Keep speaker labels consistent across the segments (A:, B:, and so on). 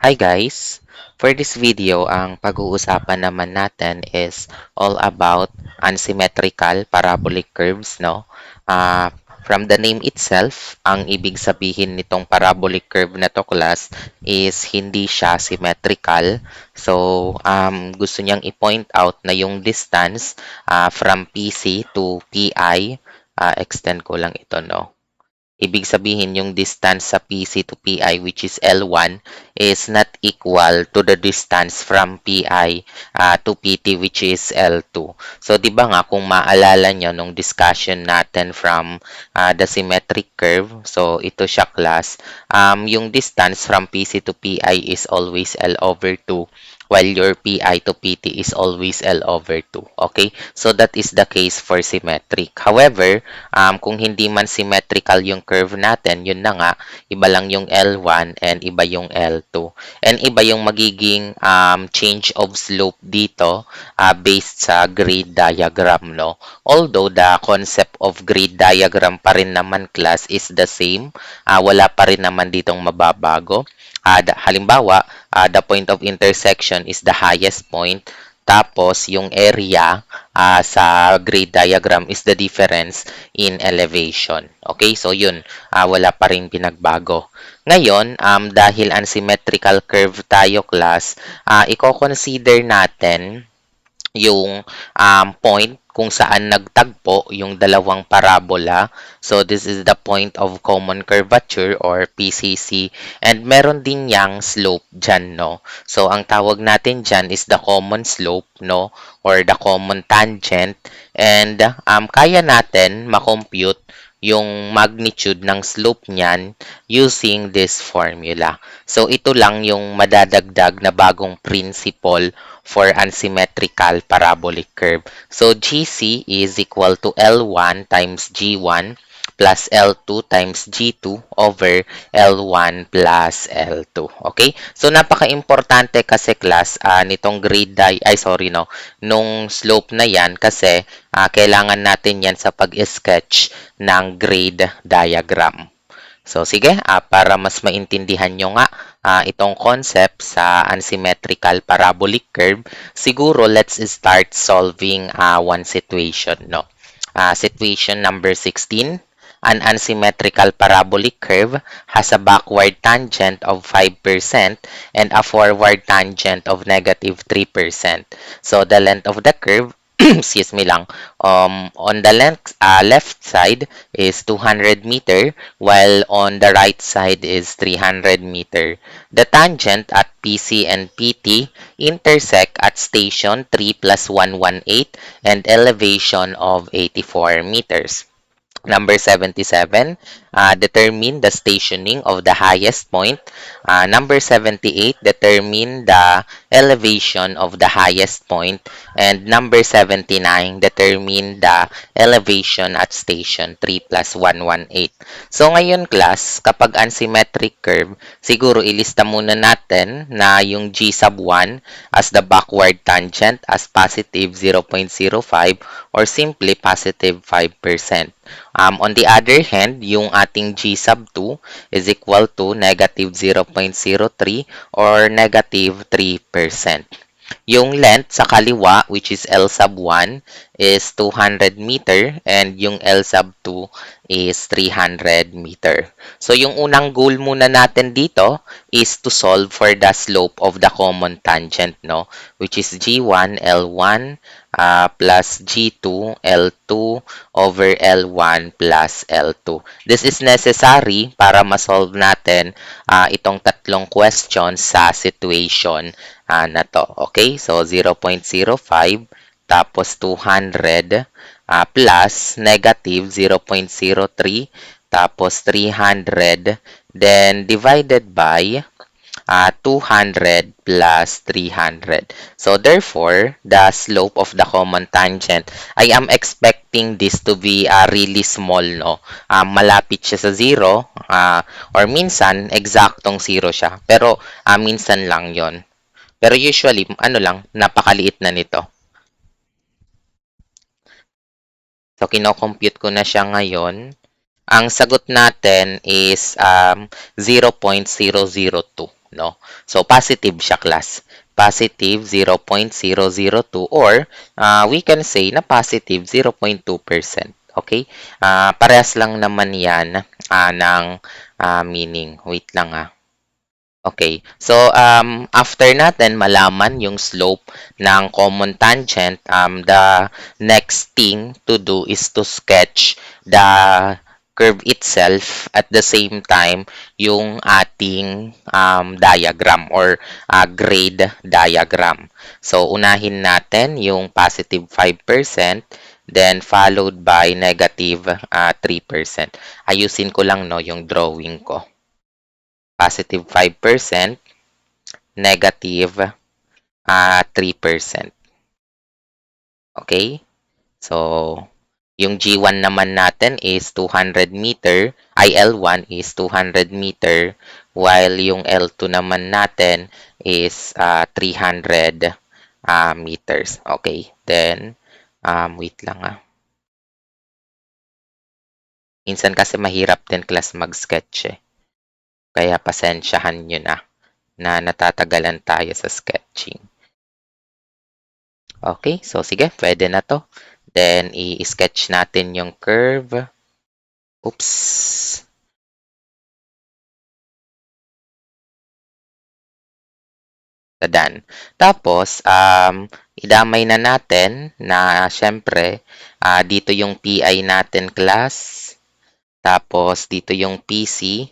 A: Hi guys! For this video, ang pag-uusapan naman natin is all about unsymmetrical parabolic curves, no? From the name itself, ang ibig sabihin nitong parabolic curve na to class is hindi siya symmetrical. So, gusto niyang i-point out na yung distance from PC to PI, extend ko lang ito, no? Ibig sabihin yung distance sa PC to PI which is L1 is not equal to the distance from PI to PT which is L2. So, di ba nga kung maalala nyo nung discussion natin from the symmetric curve, so ito siya class, yung distance from PC to PI is always L over 2 while your PI to PT is always L over 2. Okay? So, that is the case for symmetric. However, kung hindi man symmetrical yung curve natin, yun na nga, iba lang yung L1 and iba yung L2. And iba yung magiging change of slope dito based sa grade diagram, no? Although the concept of grade diagram pa rin naman class is the same, wala pa rin naman ditong mababago. Halimbawa, the point of intersection is the highest point. Tapos, yung area sa grade diagram is the difference in elevation. Okay, so yun, wala pa rin pinagbago. Ngayon, dahil unsymmetrical curve tayo class, i-consider natin yung point kung saan nagtagpo yung dalawang parabola. So, this is the point of common curvature or PCC. And meron din yang slope dyan, no? So, ang tawag natin dyan is the common slope, no? Or the common tangent. And kaya natin makompute yung magnitude ng slope niyan using this formula. So, ito lang yung madadagdag na bagong principle for unsymmetrical parabolic curve. So, GC is equal to L1 times G1 plus L2 times G2 over L1 plus L2. Okay? So, napaka-importante kasi class nitong nung slope na yan kasi kailangan natin yan sa pag-sketch ng grade diagram. So, sige, para mas maintindihan nyo nga itong concept sa unsymmetrical parabolic curve, siguro let's start solving one situation, no? Situation number 16. An unsymmetrical parabolic curve has a backward tangent of 5% and a forward tangent of negative 3%. So, the length of the curve excuse me lang, on the left side is 200 meter, while on the right side is 300 meter. The tangent at PC and PT intersect at station 3 plus 118 and elevation of 84 meters. Number 77, determine the stationing of the highest point. Number 78, determine the elevation of the highest point. And number 79, determine the elevation at station 3 plus 118. So ngayon class, kapag unsymmetric curve, siguro ilista muna natin na yung G sub 1 as the backward tangent as positive 0.05 or simply positive 5%. On the other hand, yung ating G sub 2 is equal to negative 0.03 or negative 3%. Yung length sa kaliwa, which is L sub 1, is 200 meter and yung L sub 2 is 300 meter. So, yung unang goal muna natin dito is to solve for the slope of the common tangent, no? Which is G1, L1, plus G2, L2 over L1 plus L2. This is necessary para ma-solve natin itong tatlong questions sa situation na to. Okay? So, 0.05 tapos 200 plus negative 0.03 tapos 300 then divided by 200 plus 300. So, therefore, the slope of the common tangent, I am expecting this to be really small, no? Malapit siya sa 0, or minsan, eksaktong 0 siya. Pero, minsan lang yon. Pero usually, ano lang, napakaliit na nito. So, kino-compute ko na siya ngayon. Ang sagot natin is 0.002. no? So, positive siya, class. Positive 0.002 or we can say na positive 0.2%. Okay? Parehas lang naman yan ng meaning. Wait lang Okay. So, after natin malaman yung slope ng common tangent, the next thing to do is to sketch the curve itself at the same time yung ating diagram or grade diagram. So, unahin natin yung positive 5%, then followed by negative 3%. Ayusin ko lang no yung drawing ko. Positive 5%, negative 3%. Okay? So, yung G1 naman natin is 200 meter, ay L1 is 200 meter, while yung L2 naman natin is 300 meters. Okay? Then, wait lang Minsan kasi mahirap din class mag-sketch eh. Kaya pasensyahan nyo na natatagalan tayo sa sketching. Okay, so sige, pwede na to. Then, i-sketch natin yung curve. Oops. Done. Tapos, idamay na natin na syempre, dito yung PI natin class. Tapos, dito yung PC.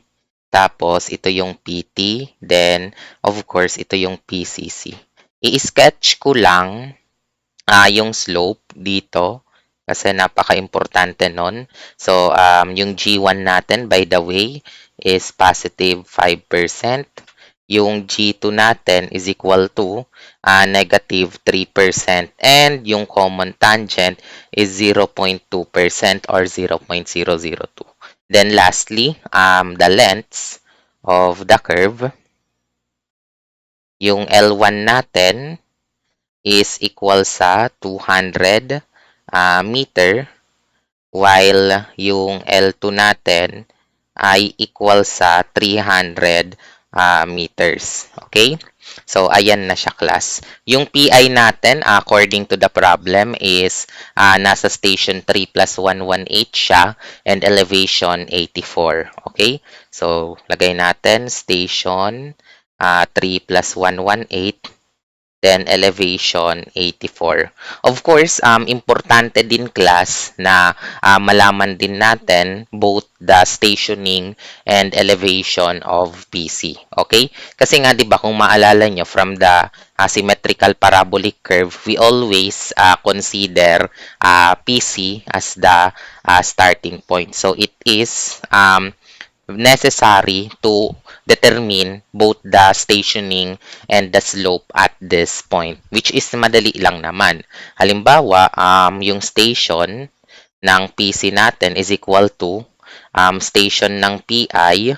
A: Tapos, ito yung PT. Then, of course, ito yung PCC. I-sketch ko lang yung slope dito kasi napaka-importante nun. So, yung G1 natin, by the way, is positive 5%. Yung G2 natin is equal to negative 3%. And yung common tangent is 0.2% or 0.002. Then lastly, the lengths of the curve, yung L1 natin is equal sa 200 meter, while yung L2 natin ay equal sa 300 meters. Okay? So, ayan na siya, class. Yung PI natin, according to the problem, is nasa station 3 plus 118 siya and elevation 84. Okay? So, lagay natin station 3 plus 118, then elevation 84. Of course, importante din class na malaman din natin both the stationing and elevation of PC. Okay? Kasi nga 'di ba kung maalala nyo from the symmetrical parabolic curve, we always consider PC as the starting point. So it is necessary to determine both the stationing and the slope at this point, which is madali lang naman. Halimbawa, yung station ng PC natin is equal to station ng PI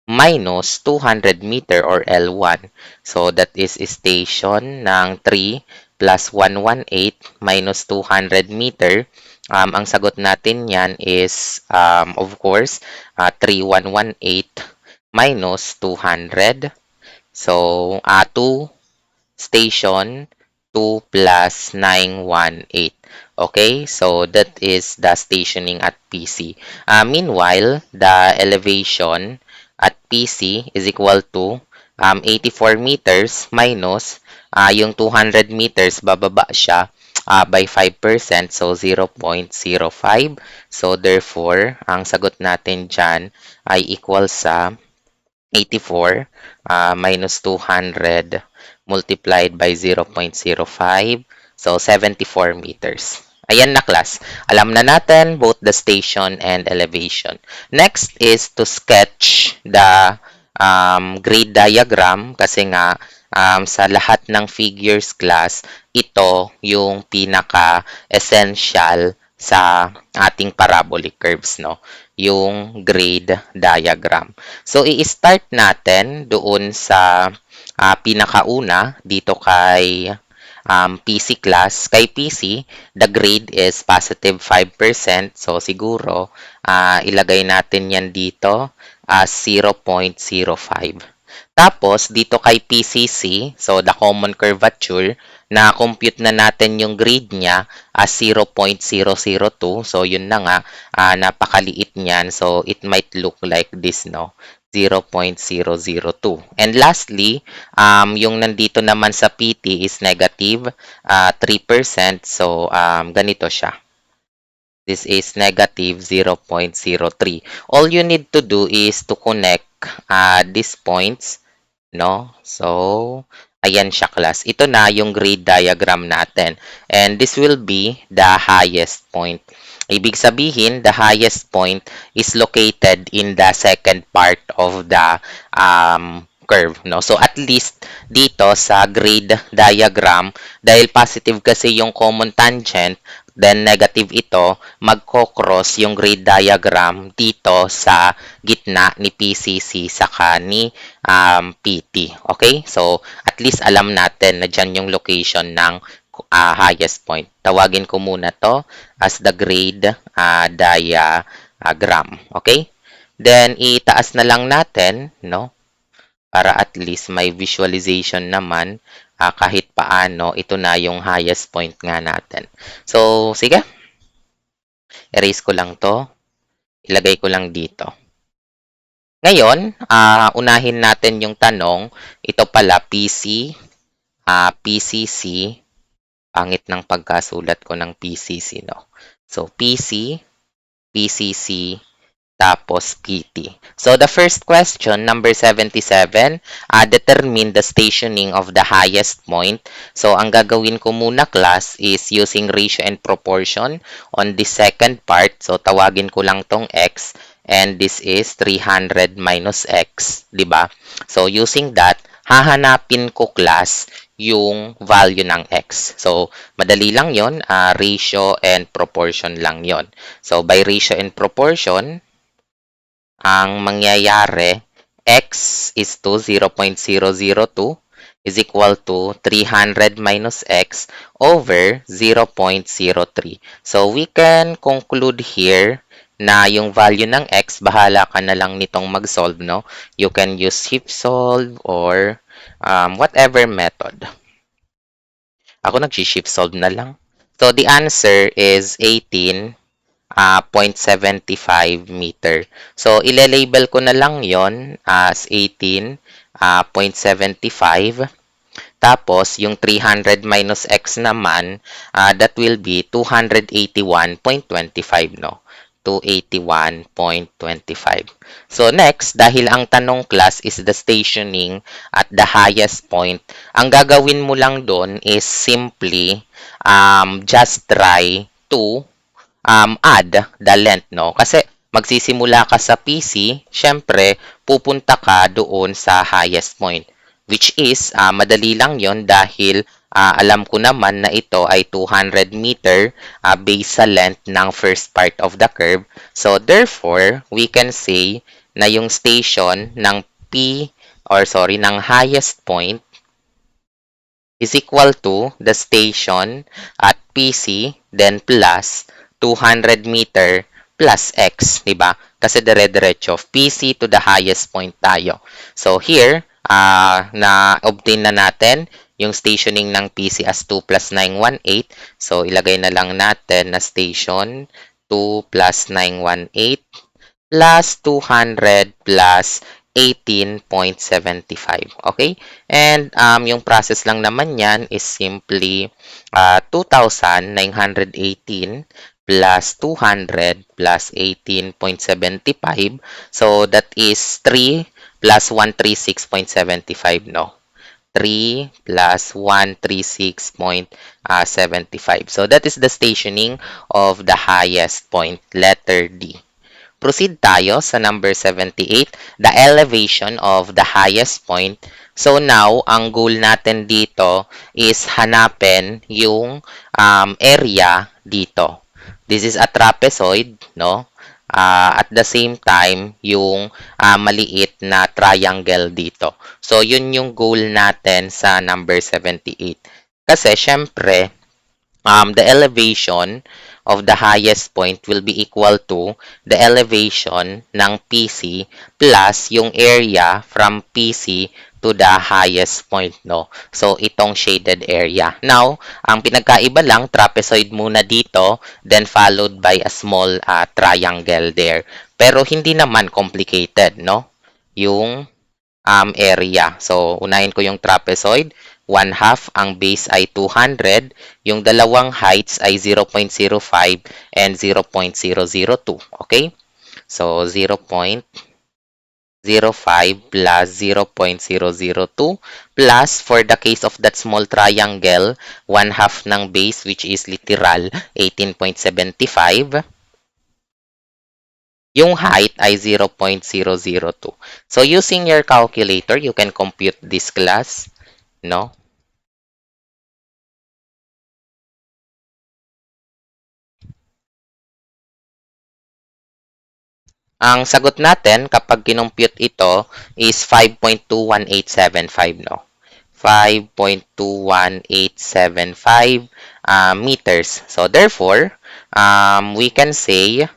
A: minus 200 meter or L1. So, that is station ng 3 plus 118 minus 200 meter. Ang sagot natin yan is, of course, 3118 minus 200. So, 2 station 2 plus 918. Okay, so that is the stationing at PC. Meanwhile, the elevation at PC is equal to 84 meters minus yung 200 meters, bababa siya by 5%, so 0.05. So, therefore, ang sagot natin dyan ay equal sa 84 minus 200 multiplied by 0.05. So, 74 meters. Ayan na, class. Alam na natin both the station and elevation. Next is to sketch the grade diagram kasi nga sa lahat ng figures, class, ito yung pinaka-essential sa ating parabolic curves, no? Yung grade diagram. So, i-start natin doon sa pinakauna dito kay PC class. Kay PC, the grade is positive 5%. So, siguro, ilagay natin yan dito as 0.05. Tapos, dito kay PCC, so the common curvature, na-compute na natin yung grade niya as 0.002. So, yun na nga, napakaliit niyan. So, it might look like this, no? 0.002. And lastly, yung nandito naman sa PT is negative 3%. So, ganito siya. This is negative 0.03. All you need to do is to connect these points, no? So, ayan siya, class. Ito na yung grade diagram natin. And this will be the highest point. Ibig sabihin, the highest point is located in the second part of the curve, no? So, at least dito sa grade diagram, dahil positive kasi yung common tangent, then negative ito, magko-cross yung grade diagram dito sa gitna ni PCC saka ni PT. Okay? So, at least alam natin na dyan yung location ng highest point. Tawagin ko muna to as the grade diagram. Okay? Then, itaas na lang natin, no? Para at least may visualization naman kahit paano, ito na yung highest point nga natin. So, sige. Erase ko lang to. Ilagay ko lang dito. Ngayon, unahin natin yung tanong. Ito pala, PCC. Pangit ng pagkasulat ko ng PCC, no? So, PCC, tapos PT. So, the first question, number 77, determine the stationing of the highest point. So, ang gagawin ko muna, class, is using ratio and proportion on the second part. So, tawagin ko lang tong X, and this is 300 minus X, di ba? So, using that, hahanapin ko, class, yung value ng X. So, madali lang yon, ratio and proportion lang yon. So, by ratio and proportion, ang mangyayari, X is to 0.002 is equal to 300 minus X over 0.03. So, we can conclude here na yung value ng X, bahala ka na lang nitong mag-solve, no? You can use shift solve or whatever method. Ako nag-shift solve na lang. So, the answer is 18.75 meter. So, ile-label ko na lang yon as 18.75. Tapos, yung 300 minus x naman, that will be 281.25, no? 281.25. So, next, dahil ang tanong, class, is the stationing at the highest point, ang gagawin mo lang doon is simply just try to add the length, no? Kasi magsisimula ka sa PC, syempre, pupunta ka doon sa highest point, which is, madali lang yon dahil alam ko naman na ito ay 200 meter based sa length ng first part of the curve. So, therefore, we can say na yung station ng ng highest point is equal to the station at PC, then plus 200 meter plus X, diba? Kasi dire-diretso, PC to the highest point tayo. So, here, na-obtain na natin yung stationing ng PC as 2 plus 918. So, ilagay na lang natin na station 2 plus 918 plus 200 plus 18.75. Okay? And yung process lang naman yan is simply 2,918 plus 200 plus 18.75. So, that is 3 plus 136.75, no? 3 plus 136.75. So, that is the stationing of the highest point, letter D. Proceed tayo sa number 78, the elevation of the highest point. So, now, ang goal natin dito is hanapin yung area dito. This is a trapezoid, no? At the same time, yung maliit na triangle dito. So, yun yung goal natin sa number 78. Kasi, syempre, the elevation of the highest point will be equal to the elevation ng PC plus yung area from PC to the highest point, no? So, itong shaded area. Now, ang pinagkaiba lang, trapezoid muna dito, then followed by a small triangle there. Pero hindi naman complicated, no? Yung area. So, unahin ko yung trapezoid. 1/2, ang base ay 200. Yung dalawang heights ay 0.05 and 0.002. Okay? So, 0.05 plus 0.002 plus, for the case of that small triangle, 1/2 ng base, which is literal 18.75. Yung height ay 0.002. So, using your calculator, you can compute this class, no? Ang sagot natin kapag kinompute ito is 5.21875, no? 5.21875 meters. So, therefore, we can say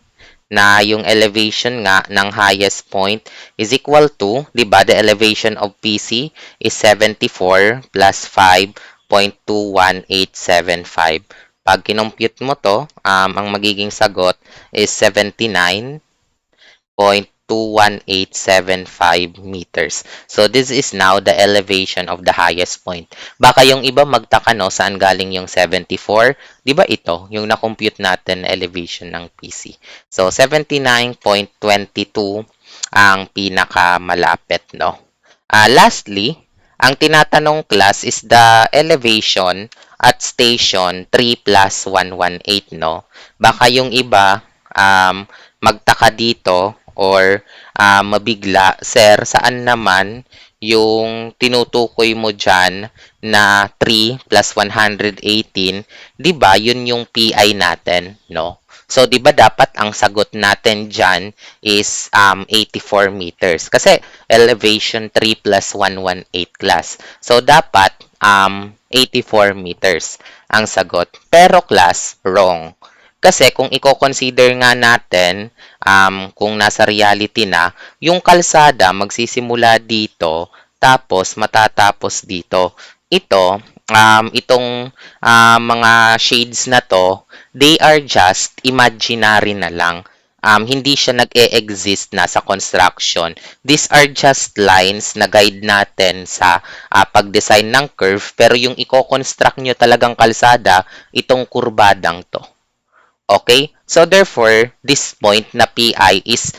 A: na yung elevation nga ng highest point is equal to, di ba, the elevation of PC is 74 plus 5.21875. Pag kinompute mo to, ang magiging sagot is 79.21875 meters. So, this is now the elevation of the highest point. Baka yung iba magtaka, no, saan galing yung 74? Di ba ito, yung na-compute natin na elevation ng PC. So, 79.22 ang pinakamalapit, no? Lastly, ang tinatanong class is the elevation at station 3 plus 118, no? Baka yung iba magtaka dito or mabigla, sir, saan naman yung tinutukoy mo dyan na 3 plus 118, di ba yun yung PI natin, no? So, di ba dapat ang sagot natin dyan is 84 meters? Kasi elevation 3 plus 118 class. So, dapat 84 meters ang sagot. Pero class, wrong. Kasi kung i-consider nga natin, kung nasa reality na, yung kalsada magsisimula dito, tapos matatapos dito. Ito, itong mga shades na to, they are just imaginary na lang. Hindi siya nag-e-exist na sa construction. These are just lines na guide natin sa pag-design ng curve, pero yung i-construct nyo talagang kalsada, itong kurbadang to. Okay? So, therefore, this point na PI is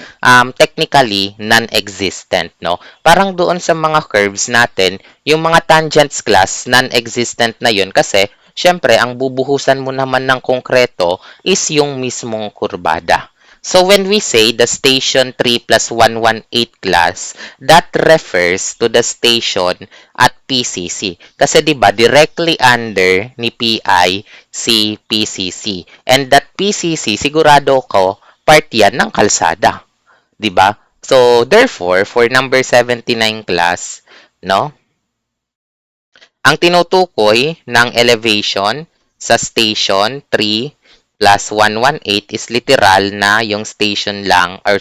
A: technically non-existent, no? Parang doon sa mga curves natin, yung mga tangents class, non-existent na yun kasi, syempre, ang bubuhusan mo naman ng konkreto is yung mismong kurbada. So, when we say the station 3 plus 118 class, that refers to the station at PCC. Kasi 'di ba directly under ni PI si PCC. And that PCC sigurado ko part 'yan ng kalsada, 'di ba? So therefore for number 79 class, no? Ang tinutukoy ng elevation sa station 3 plus 118 is literal na yung station lang or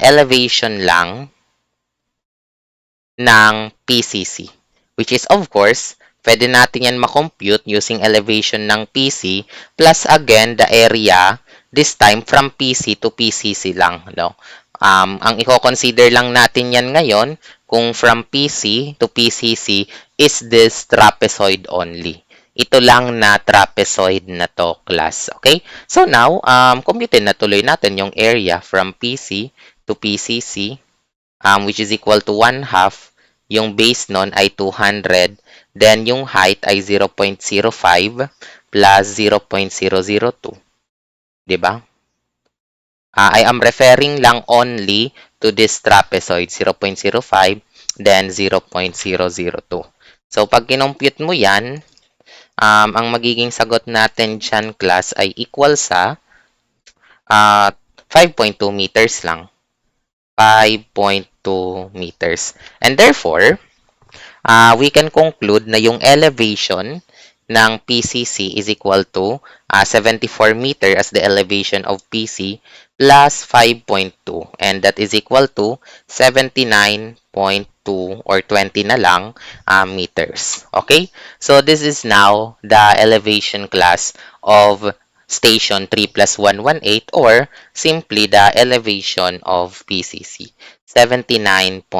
A: elevation lang ng PCC. Which is, of course, pwede natin yan makompute using elevation ng PC plus again the area, this time from PC to PCC lang. No? Ang i-consider lang natin yan ngayon kung from PC to PCC is this trapezoid only. Ito lang na trapezoid na to class. Okay? So now, compute na tuloy natin yung area from PC to PCC, which is equal to 1/2. Yung base nun ay 200. Then, yung height ay 0.05 plus 0.002. Diba? I am referring lang only to this trapezoid, 0.05, then 0.002. So, pag kinompute mo yan, ang magiging sagot natin dyan, class, ay equal sa 5.2 meters lang. 5.2 meters. And therefore, we can conclude na yung elevation ng PCC is equal to 74 meter as the elevation of PC plus 5.2, and that is equal to 79.2 or 20 na lang meters. Okay? So this is now the elevation class of station 3 plus 118, or simply the elevation of PCC. 79.20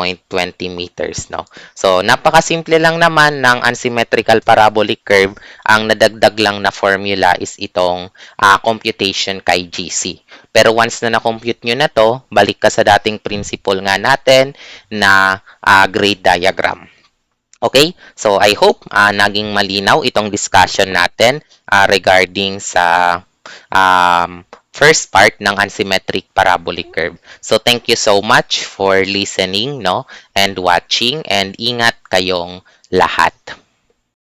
A: meters, no? So, napakasimple lang naman ng unsymmetrical parabolic curve. Ang nadagdag lang na formula is itong computation kay GC. Pero once na na-compute nyo na to, balik ka sa dating principle nga natin na grade diagram. Okay? So, I hope naging malinaw itong discussion natin regarding sa first part ng unsymmetric parabolic curve. So, thank you so much for listening, no, and watching, and ingat kayong lahat.